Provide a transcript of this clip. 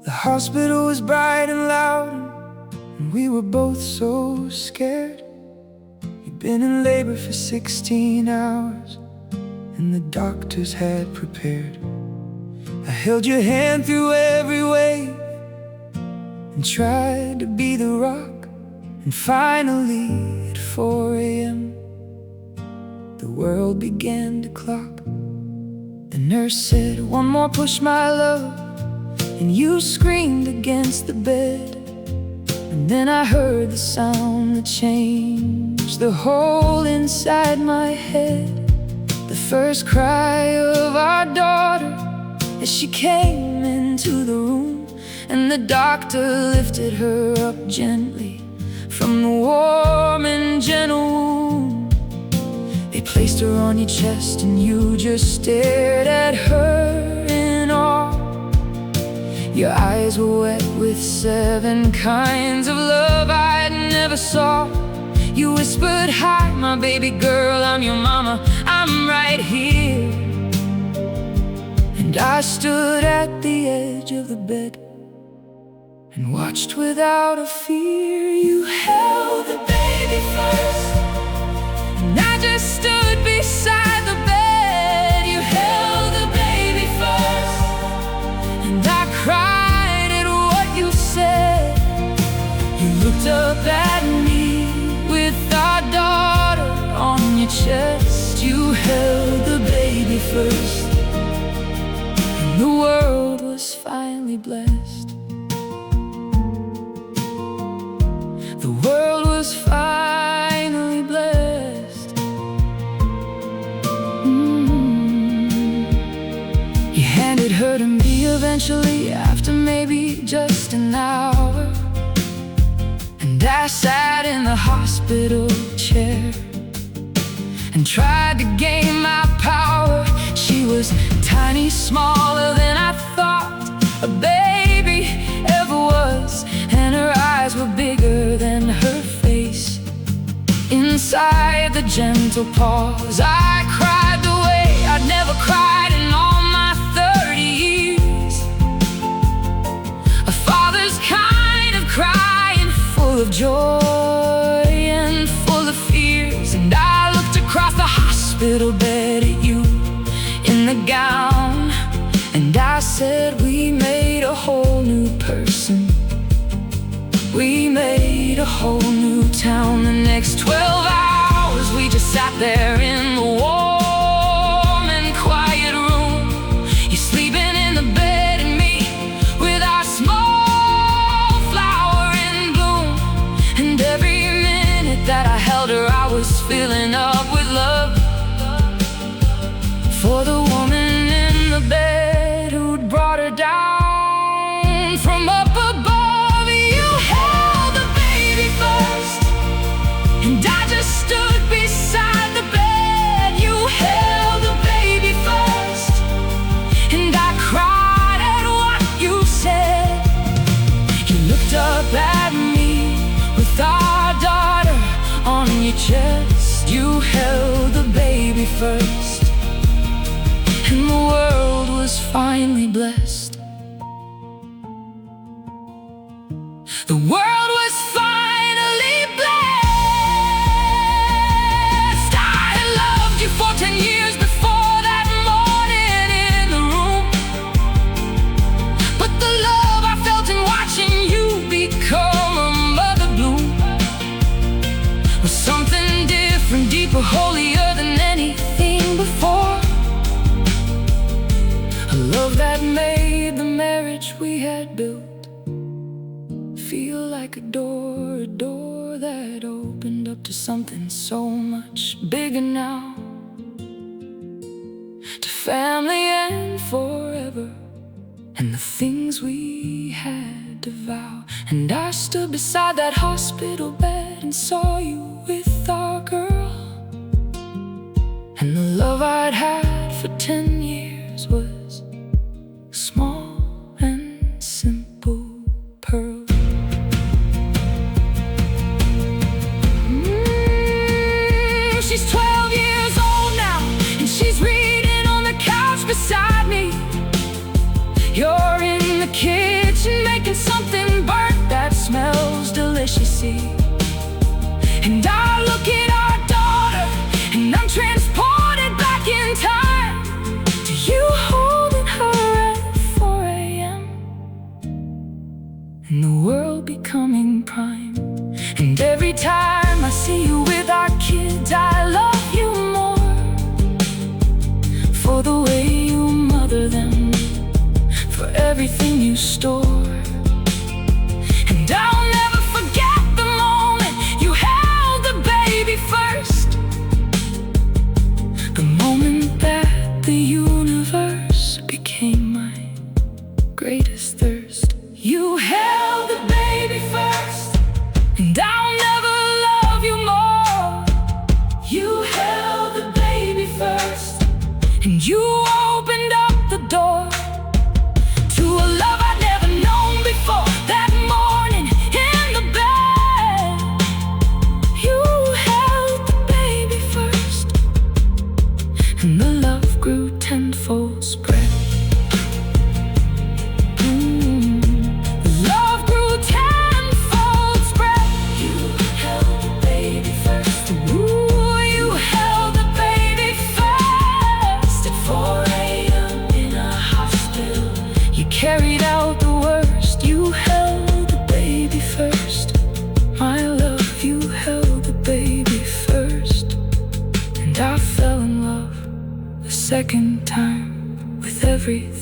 The hospital was bright and loud, and we were both so scared. You'd been in labor for 16 hours, and the doctors had prepared. I held your hand through every wave and tried to be the rock. And finally, at 4 a.m., the world began to clock. The nurse said, "One more push, my love," and you screamed against the bed. And then I heard the sound that changed the hole inside my head. The first cry of our daughter as she came into the room, and the doctor lifted her up gently from the warm and gentle womb. They placed her on your chest, and you just stared at her in awe. Your eyes were wet with 7 kinds of love I'd never saw. You whispered, "Hi, my baby girl, I'm your mama, I'm right here." And I stood at the edge of the bed and watched without a fear. You held the baby first, and I just stood beside the bed. You held the baby first, and I cried at what you said. You looked up at me with our daughter on your chest. You held the baby first, and the world was finally blessed. The world was finally blessed. You handed her to me eventually, after maybe just an hour. And I sat in the hospital chair and tried to gain my power. She was tiny, smaller than I thought a baby ever was, and her eyes were bigger than her face. Inside the gentle pause, I cried the way I'd never cried in all my 30 years. A father's kind of crying, full of joy and full of fears. And I looked across the hospital bed at you in the gown, and I said, "We made a whole new person. We made a whole new town." The next 12 hours we just sat there in the warm and quiet room. You sleeping in the bed and me with our small flower in bloom. And every minute that I held her, I was filling up with love for the woman in the bed who'd brought her down from up above. You held the baby first, and I just stood beside the bed. You held the baby first, and I cried at what you said. You looked up at me with our daughter on your chest. You held the baby first, and the world was finally blessed. The world was finally blessed. I had loved you for 10 years before that morning in the room, but the love I felt in watching you become a mother bloom was something different, deeper, holier than anything before. A love that made the marriage we had built feel like a door that opened up to something so much bigger now, to family and forever, and the things we had to vow. And I stood beside that hospital bed and saw you with our girl, and the love I'd had for 10 years was a small and simple pearl. She's 12 years old now, and she's reading on the couch beside me. You're in the kitchen see. And I look at our daughter, and I'm transported back in time to you holding her at 4 a.m. and the world becoming prime. And every time I see you with our kids, I love you more for the way you mother them, for everything you store. And I'll never forget the moment you held the baby first, the moment that the universe became my greatest thirst. You held the baby first, and I'll never love you more. You held the baby first, and you opened up the door to a love I'd never known before. That morning in the bed, you held the baby first, and the love grew tenfold spread. Love grew tenfold spread. You held the baby first. Ooh, you held the baby first. At 4 a.m. in a hospital, you carried out the worst. You held the baby first. My love, you held the baby first. And I fell in love a second time with everything